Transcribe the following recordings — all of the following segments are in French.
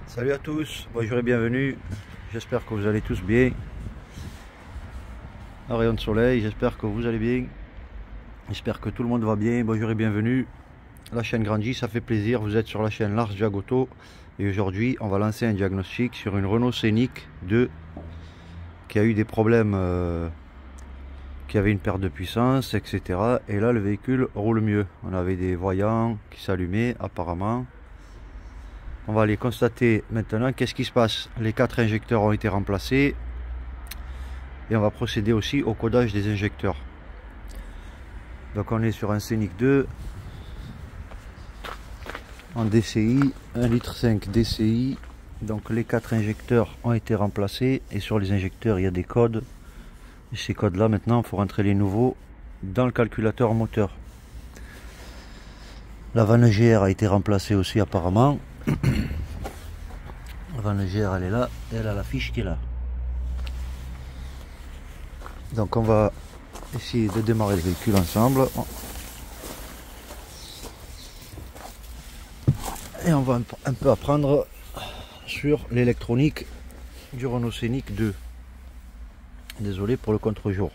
Salut à tous, bonjour et bienvenue. J'espère que vous allez tous bien. Un rayon de soleil, j'espère que vous allez bien. J'espère que tout le monde va bien. Bonjour et bienvenue. La chaîne grandit, ça fait plaisir. Vous êtes sur la chaîne Lars Diagoto. Et aujourd'hui, on va lancer un diagnostic sur une Renault Scénic 2 qui a eu des problèmes, qui avait une perte de puissance, etc. Et là, le véhicule roule mieux. On avait des voyants qui s'allumaient apparemment. On va aller constater maintenant qu'est-ce qui se passe. Les 4 injecteurs ont été remplacés et on va procéder aussi au codage des injecteurs. Donc on est sur un Scénic 2 en DCI, 1,5 litre DCI. Donc les 4 injecteurs ont été remplacés et sur les injecteurs il y a des codes. Et ces codes là maintenant il faut rentrer les nouveaux dans le calculateur moteur. La vanne GR a été remplacée aussi apparemment. La vanne GR elle est là et elle a la fiche qui est là. Donc on va essayer de démarrer le véhicule ensemble et on va un peu apprendre sur l'électronique du Renault Scénic 2. Désolé pour le contre-jour.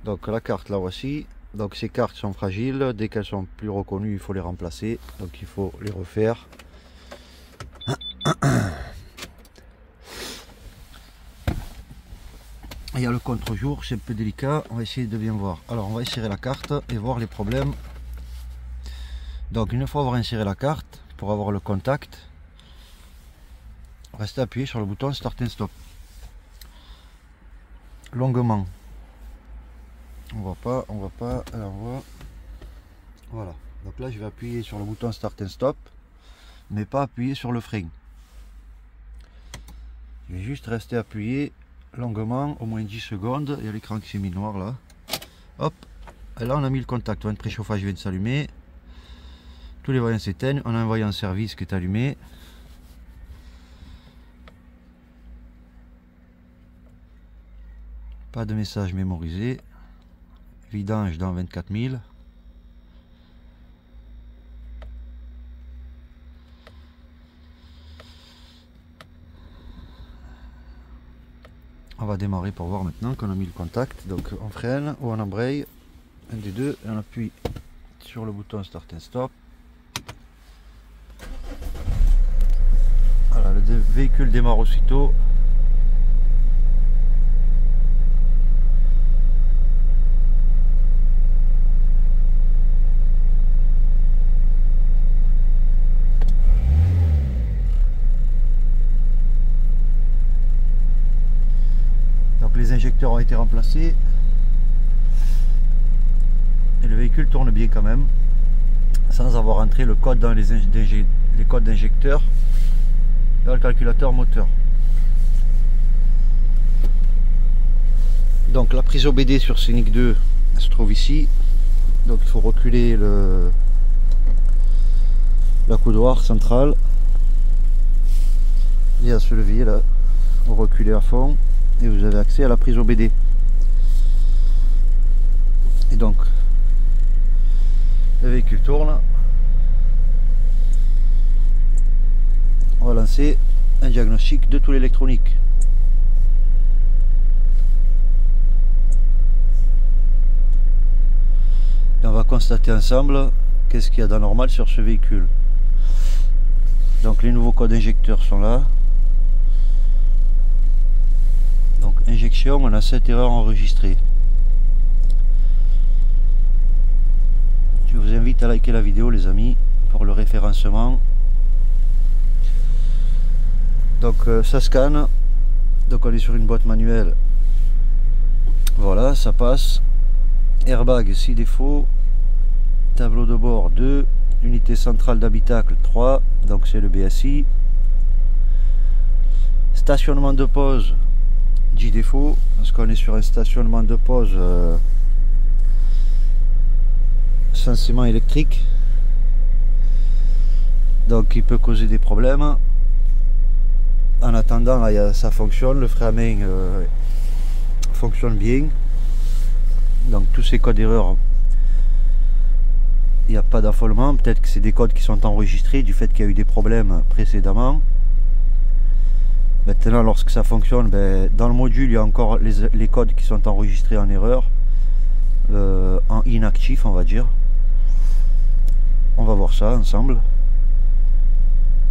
Donc la carte la voici. Donc ces cartes sont fragiles, dès qu'elles sont plus reconnues il faut les remplacer, donc il faut les refaire. Il y a le contre-jour, c'est un peu délicat, on va essayer de bien voir. Alors on va insérer la carte et voir les problèmes. Donc une fois avoir inséré la carte, pour avoir le contact, restez appuyé sur le bouton Start and Stop. Longuement. On voit pas, alors on voit. Voilà. Donc là je vais appuyer sur le bouton Start and Stop, mais pas appuyer sur le frein. Je vais juste rester appuyé longuement, au moins 10 secondes. Il y a l'écran qui s'est mis noir là. Hop, et là on a mis le contact. Un préchauffage vient de s'allumer. Tous les voyants s'éteignent. On a un voyant service qui est allumé. Pas de message mémorisé. Vidange dans 24 000. On va démarrer pour voir maintenant qu'on a mis le contact. Donc on freine ou on embraye, un des deux, et on appuie sur le bouton Start and Stop. Voilà, le véhicule démarre aussitôt. Les injecteurs ont été remplacés et le véhicule tourne bien quand même sans avoir entré le code dans les codes d'injecteurs dans le calculateur moteur. Donc la prise OBD sur Scénic 2 elle se trouve ici, donc il faut reculer la coudoir centrale. Il y a ce levier là, vous reculez à fond et vous avez accès à la prise OBD. Et donc le véhicule tourne. On va lancer un diagnostic de tout l'électronique. Et on va constater ensemble qu'est-ce qu'il y a d'anormal sur ce véhicule. Donc les nouveaux codes injecteurs sont là. Donc injection, on a 7 erreurs enregistrées. Je vous invite à liker la vidéo les amis pour le référencement. Donc ça scanne. Donc on est sur une boîte manuelle. Voilà, ça passe. Airbag 6 défauts. Tableau de bord 2. Unité centrale d'habitacle 3. Donc c'est le BSI. Stationnement de pause 10 défauts, parce qu'on est sur un stationnement de pause censément électrique, donc il peut causer des problèmes. En attendant là, ça fonctionne, le frein à main fonctionne bien, donc tous ces codes d'erreur il n'y a pas d'affolement. Peut-être que c'est des codes qui sont enregistrés du fait qu'il y a eu des problèmes précédemment. Maintenant, lorsque ça fonctionne, dans le module, il y a encore les codes qui sont enregistrés en erreur, en inactif, on va dire. On va voir ça ensemble.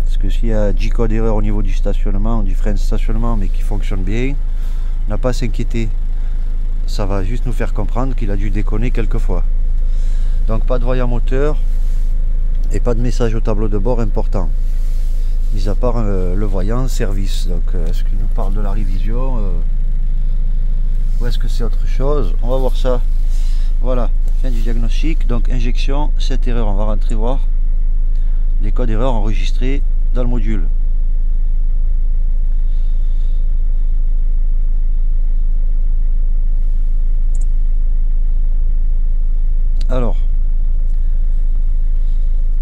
Parce que s'il y a 10 codes erreur au niveau du stationnement, du frein de stationnement, mais qui fonctionne bien, on n'a pas à s'inquiéter. Ça va juste nous faire comprendre qu'il a dû déconner quelquefois. Donc pas de voyant moteur et pas de message au tableau de bord important. Mis à part le voyant service. Donc est-ce qu'il nous parle de la révision ou est-ce que c'est autre chose? On va voir ça. Voilà, fin du diagnostic. Donc injection, cette erreur, on va rentrer voir les codes erreurs enregistrés dans le module. Alors,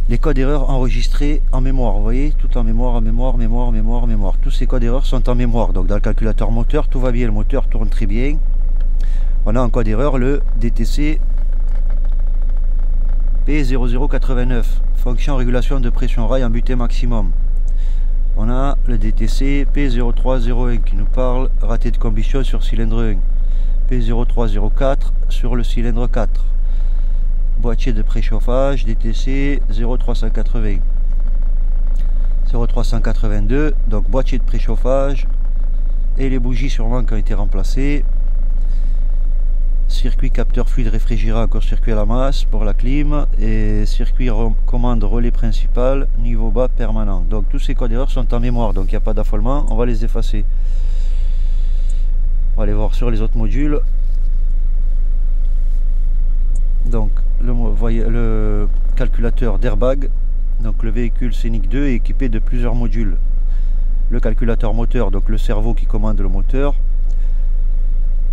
les codes erreurs enregistrés en mémoire, vous voyez, tout en mémoire, mémoire. Tous ces codes erreurs sont en mémoire. Donc dans le calculateur moteur, tout va bien, le moteur tourne très bien. On a en code erreur le DTC P0089, fonction régulation de pression rail en butée maximum. On a le DTC P0301 qui nous parle raté de combustion sur cylindre 1, P0304 sur le cylindre 4. Boîtier de préchauffage DTC 0380, 0382, donc boîtier de préchauffage et les bougies sûrement qui ont été remplacées. Circuit capteur fluide réfrigérant, court-circuit à la masse pour la clim et circuit commande relais principal niveau bas permanent. Donc tous ces codes erreurs sont en mémoire, donc il n'y a pas d'affolement, on va les effacer. On va aller voir sur les autres modules. Donc le calculateur d'airbag, donc le véhicule Scénic 2 est équipé de plusieurs modules. Le calculateur moteur, donc le cerveau qui commande le moteur.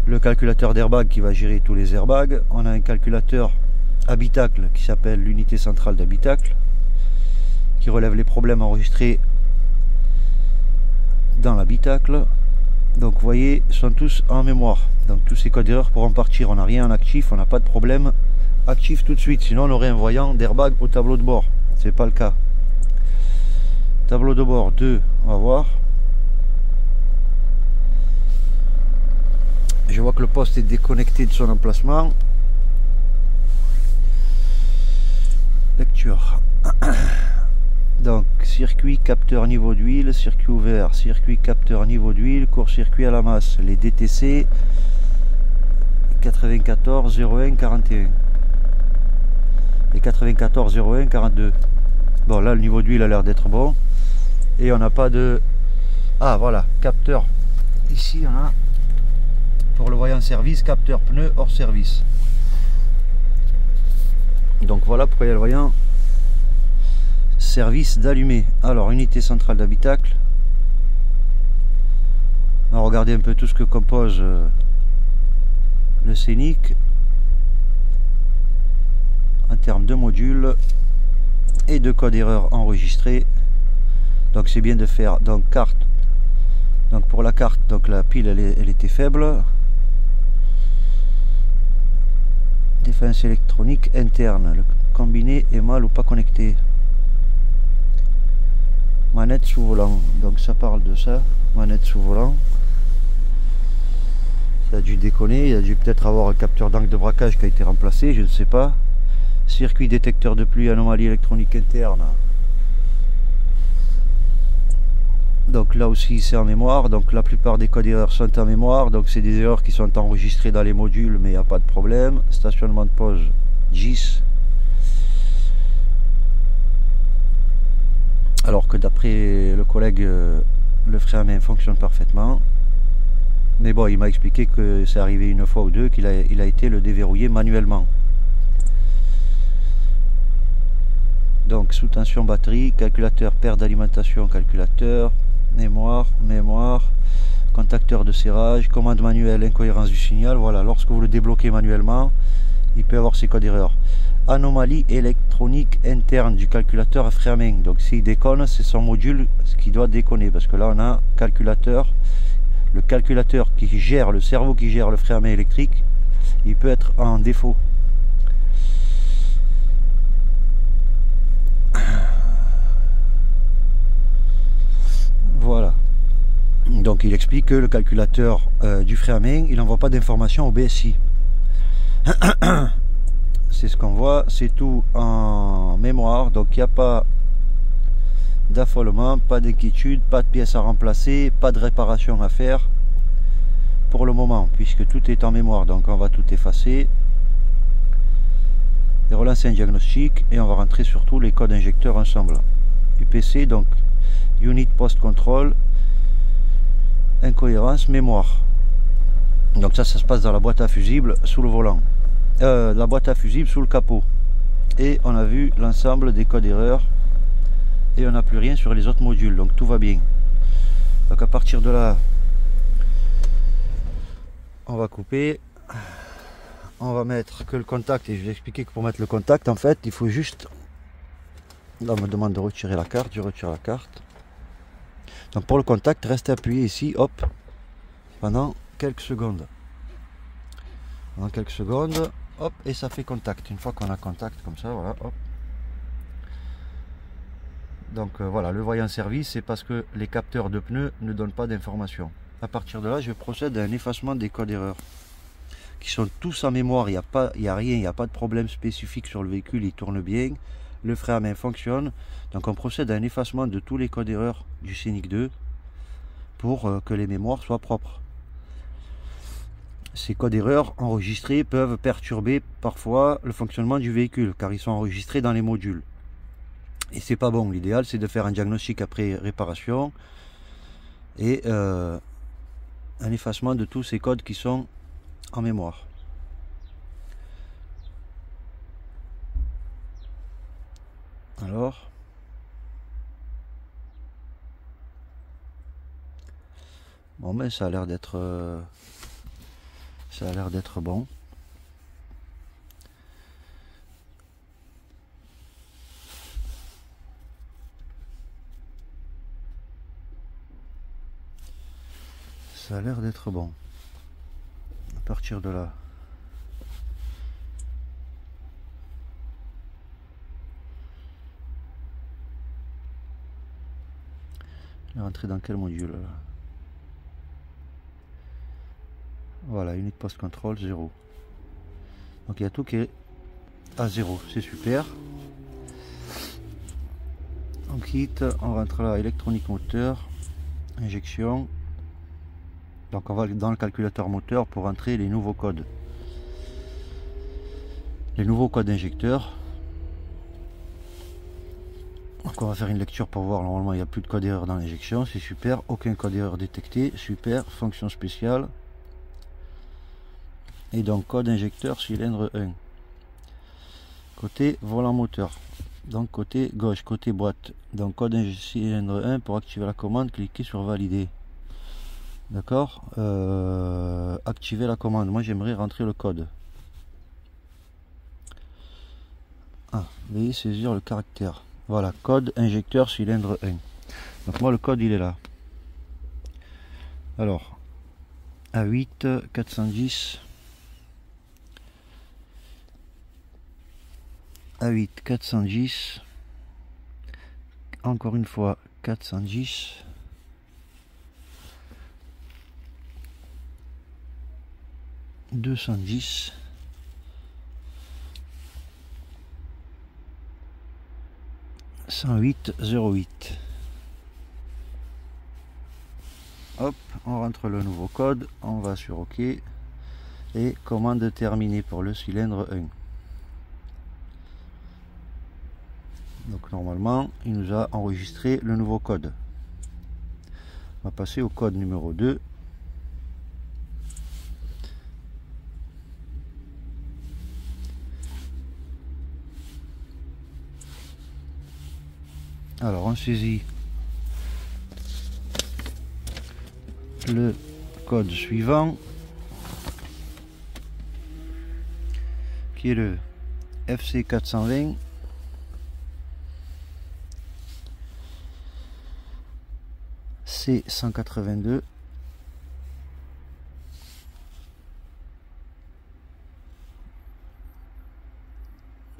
Le calculateur d'airbag qui va gérer tous les airbags. On a un calculateur habitacle qui s'appelle l'unité centrale d'habitacle, qui relève les problèmes enregistrés dans l'habitacle. Donc vous voyez, ils sont tous en mémoire. Donc tous ces codes d'erreur pourront partir. On n'a rien en actif, on n'a pas de problème actif tout de suite. Sinon on aurait un voyant d'airbag au tableau de bord. C'est pas le cas. Tableau de bord 2, on va voir. Je vois que le poste est déconnecté de son emplacement. Lecture. Donc circuit capteur niveau d'huile, circuit ouvert, circuit capteur niveau d'huile, court-circuit à la masse, les DTC 94 01 41 et 94 01 42. Bon là le niveau d'huile a l'air d'être bon et on n'a pas de... Ah voilà, capteur ici on a pour le voyant service, capteur pneu hors service. Donc voilà pourquoi il y a le voyant service d'allumé. Alors unité centrale d'habitacle, on va regarder un peu tout ce que compose le Scénic en termes de modules et de code erreur enregistré. Donc c'est bien de faire donc carte. Donc pour la carte, donc la pile elle était faible. Défense électronique interne, le combiné est mal ou pas connecté. Manette sous volant, donc ça parle de ça, manette sous volant. Ça a dû déconner, il a dû peut-être avoir un capteur d'angle de braquage qui a été remplacé, je ne sais pas. Circuit détecteur de pluie, anomalie électronique interne. Donc là aussi c'est en mémoire, donc la plupart des codes erreurs sont en mémoire, donc c'est des erreurs qui sont enregistrées dans les modules mais il n'y a pas de problème. Stationnement de pause 10. Alors que d'après le collègue, le frein à main fonctionne parfaitement. Mais bon, il m'a expliqué que c'est arrivé une fois ou deux qu'il a été le déverrouiller manuellement. Donc sous tension batterie, calculateur perte d'alimentation, calculateur, mémoire, contacteur de serrage, commande manuelle, incohérence du signal. Voilà, lorsque vous le débloquez manuellement, il peut avoir ces codes d'erreur. Anomalie électronique interne du calculateur à frein à main. Donc s'il déconne, c'est son module qui doit déconner, parce que là on a calculateur, le calculateur qui gère, le cerveau qui gère le frein à main électrique, il peut être en défaut. Donc il explique que le calculateur du frein à main, il n'envoie pas d'informations au BSI. C'est ce qu'on voit, c'est tout en mémoire, donc il n'y a pas d'affolement, pas d'inquiétude, pas de pièces à remplacer, pas de réparation à faire pour le moment, puisque tout est en mémoire. Donc on va tout effacer et relancer un diagnostic, et on va rentrer surtout les codes injecteurs ensemble. UPC, donc Unit Post Control, incohérence, mémoire. Donc ça se passe dans la boîte à fusible sous le volant, la boîte à fusible sous le capot. Et on a vu l'ensemble des codes erreurs, et on n'a plus rien sur les autres modules, donc tout va bien. Donc à partir de là, on va couper, on va mettre que le contact, et je vais expliquer que pour mettre le contact, en fait, il faut juste, là on me demande de retirer la carte, je retire la carte. Donc pour le contact, restez appuyé ici, hop, pendant quelques secondes. Pendant quelques secondes, hop, et ça fait contact. Une fois qu'on a contact comme ça, voilà, hop. Donc voilà, le voyant service, c'est parce que les capteurs de pneus ne donnent pas d'informations. À partir de là, je procède à un effacement des codes erreurs, qui sont tous en mémoire. Il n'y a rien, il n'y a pas de problème spécifique sur le véhicule, il tourne bien, le frein à main fonctionne. Donc on procède à un effacement de tous les codes erreurs du Scénic 2 pour que les mémoires soient propres. Ces codes erreurs enregistrés peuvent perturber parfois le fonctionnement du véhicule, car ils sont enregistrés dans les modules. Et c'est pas bon. L'idéal, c'est de faire un diagnostic après réparation et un effacement de tous ces codes qui sont en mémoire. Alors, bon, mais ça a l'air d'être bon. Ça a l'air d'être bon. À partir de là, je vais rentrer dans quel module là? Voilà, Unit Post Control 0. Donc il y a tout qui est à 0, c'est super. On quitte, on rentre là, électronique moteur, injection. Donc on va dans le calculateur moteur pour entrer les nouveaux codes. Les nouveaux codes injecteurs. Donc on va faire une lecture pour voir, normalement il n'y a plus de code erreur dans l'injection, c'est super, aucun code erreur détecté, super, fonction spéciale. Et donc code injecteur cylindre 1. Côté volant moteur. Donc côté gauche, côté boîte. Donc code cylindre 1, pour activer la commande, cliquez sur valider. D'accord, activer la commande. Moi j'aimerais rentrer le code. Ah, veuillez saisir le caractère. Voilà, code injecteur cylindre 1. Donc moi le code il est là. Alors, A8 410. A8 410. Encore une fois 410. « 210 » 10808. Hop, on rentre le nouveau code, on va sur OK et commande terminée pour le cylindre 1. Donc normalement, il nous a enregistré le nouveau code. On va passer au code numéro 2. Alors on saisit le code suivant qui est le FC 420 C 182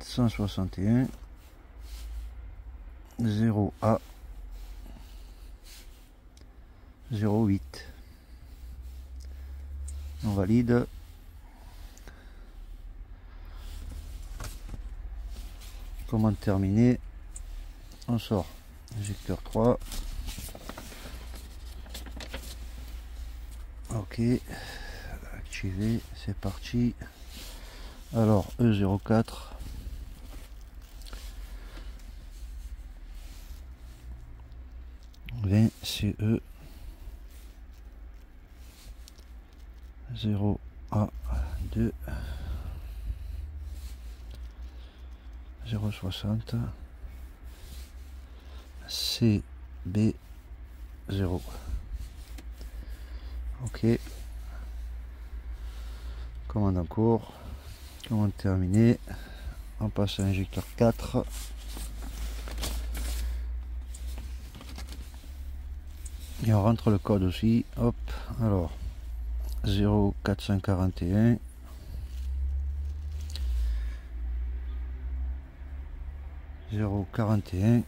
161 0A 08. On valide. Commande terminée. On sort. Injecteur 3. Ok. Activé. C'est parti. Alors E04. CE 0A2 060 CB0. Ok. Commande en cours. Commande terminée. On passe à l'injecteur 4. Et on rentre le code aussi. Hop. Alors 0441 041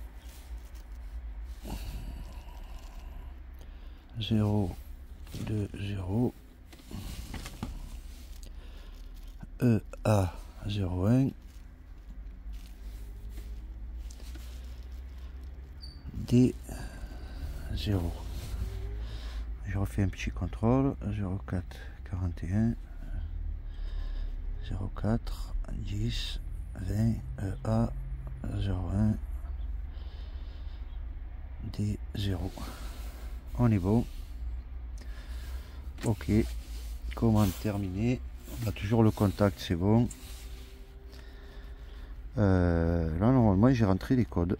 020 EA01 D0. Je refais un petit contrôle. 0441 04 10 20 EA01 D0. On est bon. Ok. Commande terminée. On a toujours le contact, c'est bon. Là normalement j'ai rentré les codes.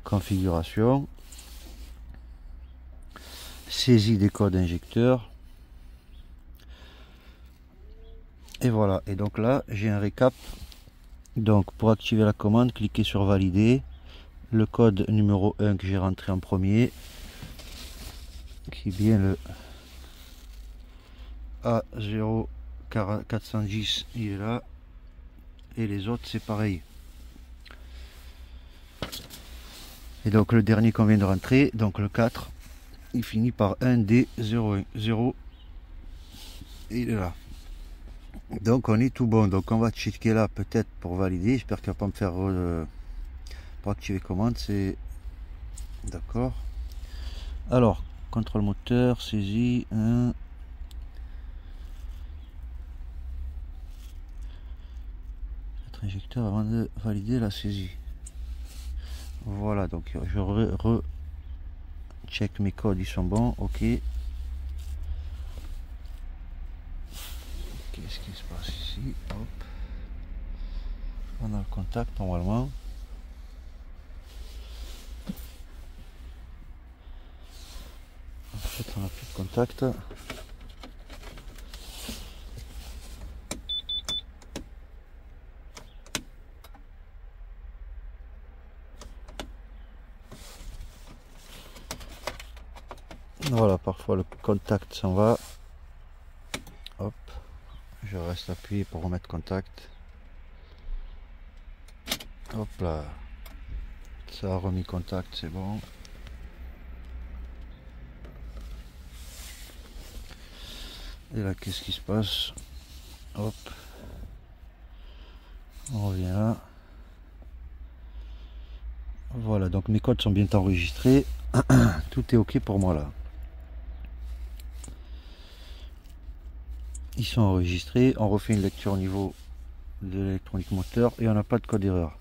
Configuration. Saisie des codes injecteurs. Et voilà. Et donc là j'ai un récap. Donc pour activer la commande, cliquez sur valider. Le code numéro 1 que j'ai rentré en premier, qui est bien le A0410, il est là. Et les autres c'est pareil. Et donc le dernier qu'on vient de rentrer, donc le 4, il finit par 1D01. 0, il est là. Donc on est tout bon. Donc on va checker là peut-être pour valider. J'espère qu'il va pas me faire pour activer commande. C'est d'accord. Alors contrôle moteur, saisie 1. Injecteur avant de valider la saisie. Voilà, donc je check mes codes, ils sont bons. Ok. Qu'est-ce qui se passe ici? Hop. On a le contact normalement. En fait, on n'a plus de contact. Voilà, parfois le contact s'en va. Hop, je reste appuyé pour remettre contact. Hop là, ça a remis contact, c'est bon. Et là, qu'est-ce qui se passe? Hop, on revient là. Voilà, donc mes codes sont bien enregistrés. Tout est ok pour moi là. Ils sont enregistrés. On refait une lecture au niveau de l'électronique moteur et on n'a pas de code erreur.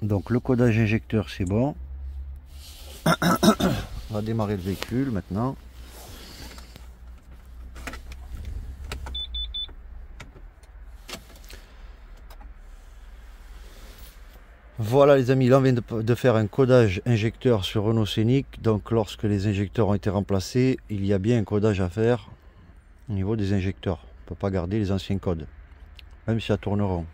Donc le codage injecteur c'est bon. On va démarrer le véhicule maintenant. Voilà les amis, là on vient de faire un codage injecteur sur Renault Scénic. Donc lorsque les injecteurs ont été remplacés, il y a bien un codage à faire au niveau des injecteurs. On ne peut pas garder les anciens codes, même si ça tourne rond.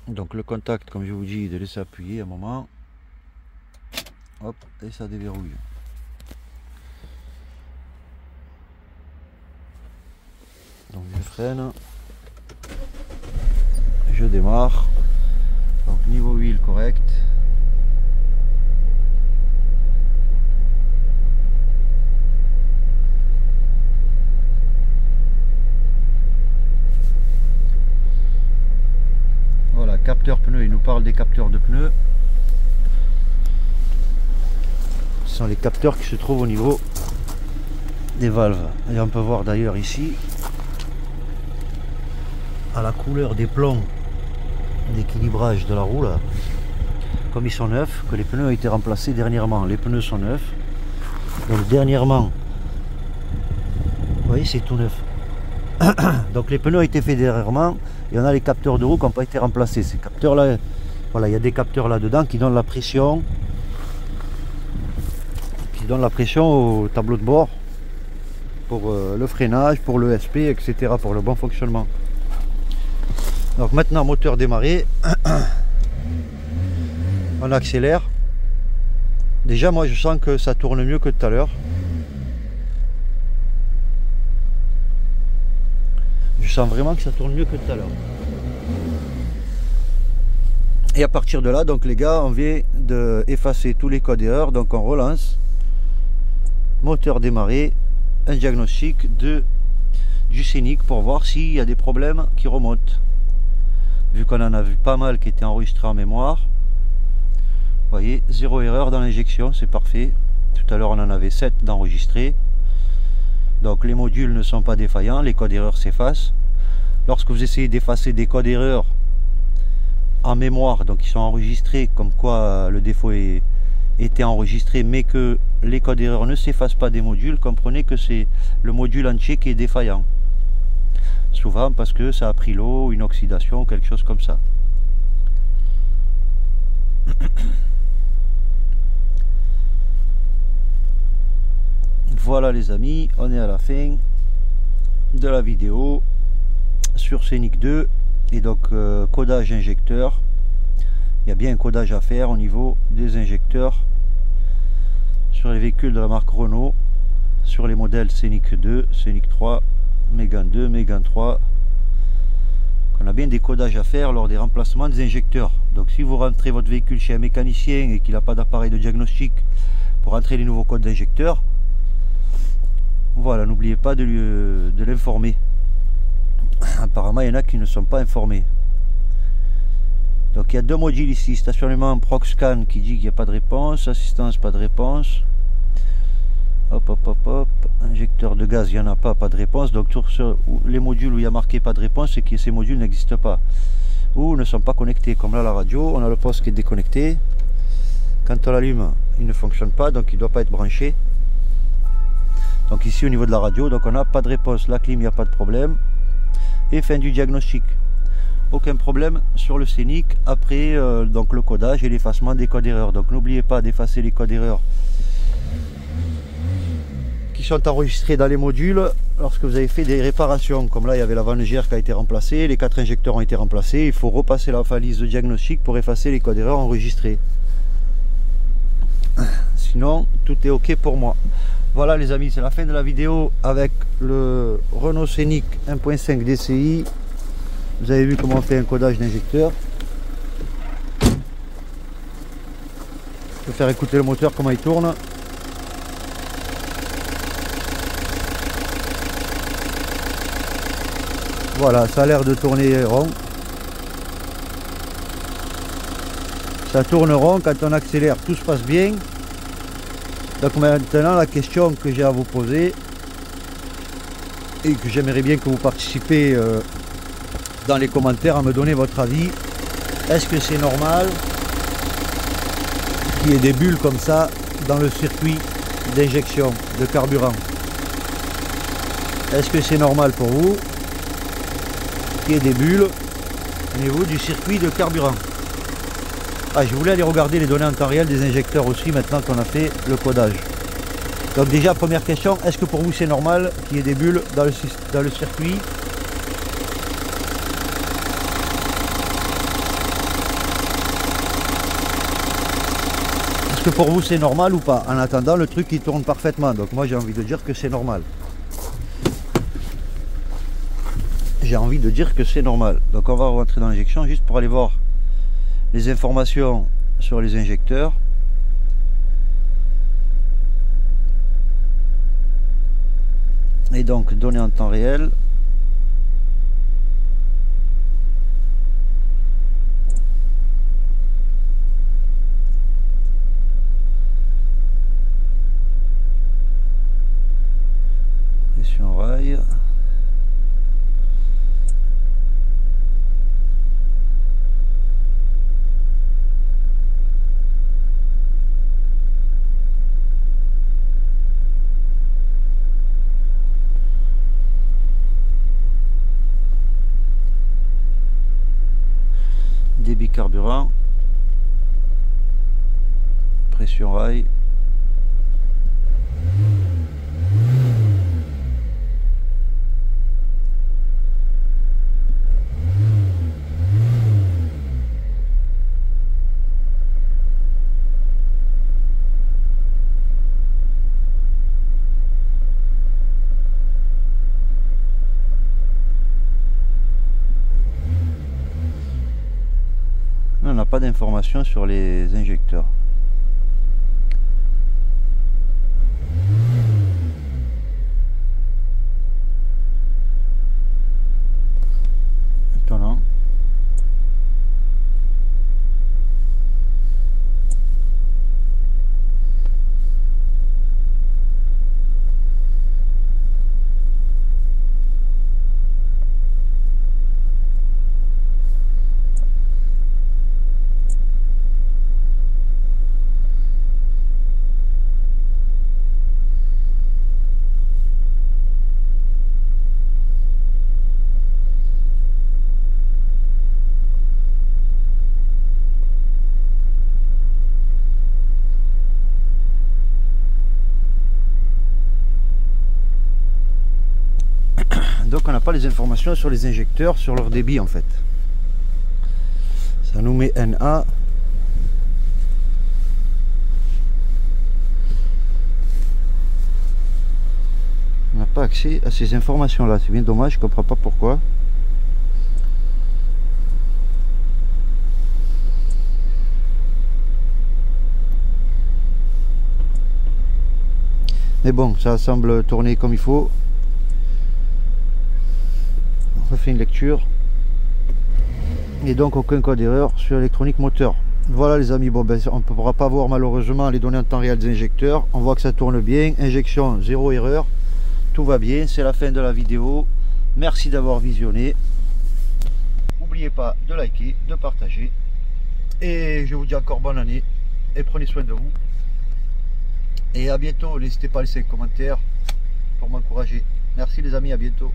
Donc le contact, comme je vous dis, de laisser appuyer un moment. Hop, et ça déverrouille. Donc je freine. démarre. Donc niveau huile correct. Voilà, capteur pneus, il nous parle des capteurs de pneus. Ce sont les capteurs qui se trouvent au niveau des valves. Et on peut voir d'ailleurs ici, à la couleur des plombs d'équilibrage de la roue là, comme ils sont neufs, que les pneus ont été remplacés dernièrement. Les pneus sont neufs. Donc dernièrement, vous voyez, c'est tout neuf. Donc les pneus ont été faits dernièrement et on a les capteurs de roue qui n'ont pas été remplacés. Ces capteurs là, voilà, il y a des capteurs là dedans qui donnent la pression, au tableau de bord pour le freinage, pour le SP, etc., pour le bon fonctionnement. Donc maintenant, moteur démarré, on accélère. Déjà moi je sens que ça tourne mieux que tout à l'heure. Je sens vraiment que ça tourne mieux que tout à l'heure. Et à partir de là, donc les gars, on vient d'effacer tous les codes erreurs. Donc on relance. Moteur démarré. Un diagnostic du scénic pour voir s'il y a des problèmes qui remontent. Vu qu'on en a vu pas mal qui étaient enregistrés en mémoire. Vous voyez, 0 erreur dans l'injection, c'est parfait. Tout à l'heure on en avait 7 d'enregistrés. Donc les modules ne sont pas défaillants, les codes erreurs s'effacent. Lorsque vous essayez d'effacer des codes erreurs en mémoire, donc ils sont enregistrés comme quoi le défaut était enregistré, mais que les codes erreurs ne s'effacent pas des modules, comprenez que c'est le module entier qui est défaillant. Souvent parce que ça a pris l'eau, une oxydation, quelque chose comme ça. Voilà les amis, on est à la fin de la vidéo sur Scénic 2 et donc codage injecteur. Il y a bien un codage à faire au niveau des injecteurs sur les véhicules de la marque Renault, sur les modèles Scénic 2, Scénic 3, Mégane 2, Mégane 3. On a bien des codages à faire lors des remplacements des injecteurs. Donc si vous rentrez votre véhicule chez un mécanicien et qu'il n'a pas d'appareil de diagnostic pour entrer les nouveaux codes d'injecteurs, voilà, n'oubliez pas de l'informer. Apparemment il y en a qui ne sont pas informés. Donc il y a deux modules ici, stationnement Proxscan qui dit qu'il n'y a pas de réponse, assistance pas de réponse. Hop hop hop hop, injecteur de gaz il n'y en a pas de réponse. Donc sur les modules où il y a marqué pas de réponse, c'est que ces modules n'existent pas ou ne sont pas connectés. Comme là la radio, on a le poste qui est déconnecté. Quand on l'allume, il ne fonctionne pas, donc il ne doit pas être branché. Donc ici au niveau de la radio, donc on n'a pas de réponse. La clim, il n'y a pas de problème. Et fin du diagnostic. Aucun problème sur le Scénic après donc le codage et l'effacement des codes erreurs. Donc n'oubliez pas d'effacer les codes erreurs qui sont enregistrés dans les modules lorsque vous avez fait des réparations. Comme là il y avait la vanne GR qui a été remplacée, les 4 injecteurs ont été remplacés, il faut repasser la valise de diagnostic pour effacer les codes erreurs enregistrés. Sinon tout est ok pour moi. Voilà les amis, c'est la fin de la vidéo avec le Renault Scénic 1.5 DCI. Vous avez vu comment on fait un codage d'injecteur. Je vais faire écouter le moteur, comment il tourne. Voilà, ça a l'air de tourner rond. Ça tourne rond, quand on accélère, tout se passe bien. Donc maintenant, la question que j'ai à vous poser, et que j'aimerais bien que vous participiez dans les commentaires à me donner votre avis. Est-ce que c'est normal qu'il y ait des bulles comme ça dans le circuit d'injection de carburant? Est-ce que c'est normal pour vous qu'il y ait des bulles au niveau du circuit de carburant? Ah, je voulais aller regarder les données en temps réel des injecteurs aussi maintenant qu'on a fait le codage. Donc déjà, première question, est-ce que pour vous c'est normal qu'il y ait des bulles dans le circuit? Est-ce que pour vous c'est normal ou pas? En attendant, le truc il tourne parfaitement, donc moi j'ai envie de dire que c'est normal. j'ai envie de dire que c'est normal. Donc on va rentrer dans l'injection juste pour aller voir les informations sur les injecteurs. Et donc données en temps réel. Pression rail. Débit carburant, pression rail, on n'a pas d'informations sur les injecteurs. Étonnant. Donc on n'a pas les informations sur les injecteurs, sur leur débit en fait. Ça nous met NA. On n'a pas accès à ces informations là, c'est bien dommage, je ne comprends pas pourquoi. Mais bon, ça semble tourner comme il faut. On refait une lecture. Et donc aucun code d'erreur sur l'électronique moteur. Voilà les amis, bon ben on ne pourra pas voir malheureusement les données en temps réel des injecteurs. On voit que ça tourne bien, injection, zéro erreur. Tout va bien, c'est la fin de la vidéo. Merci d'avoir visionné. N'oubliez pas de liker, de partager. Et je vous dis encore bonne année. Et prenez soin de vous. Et à bientôt. N'hésitez pas à laisser un commentaire pour m'encourager. Merci les amis, à bientôt.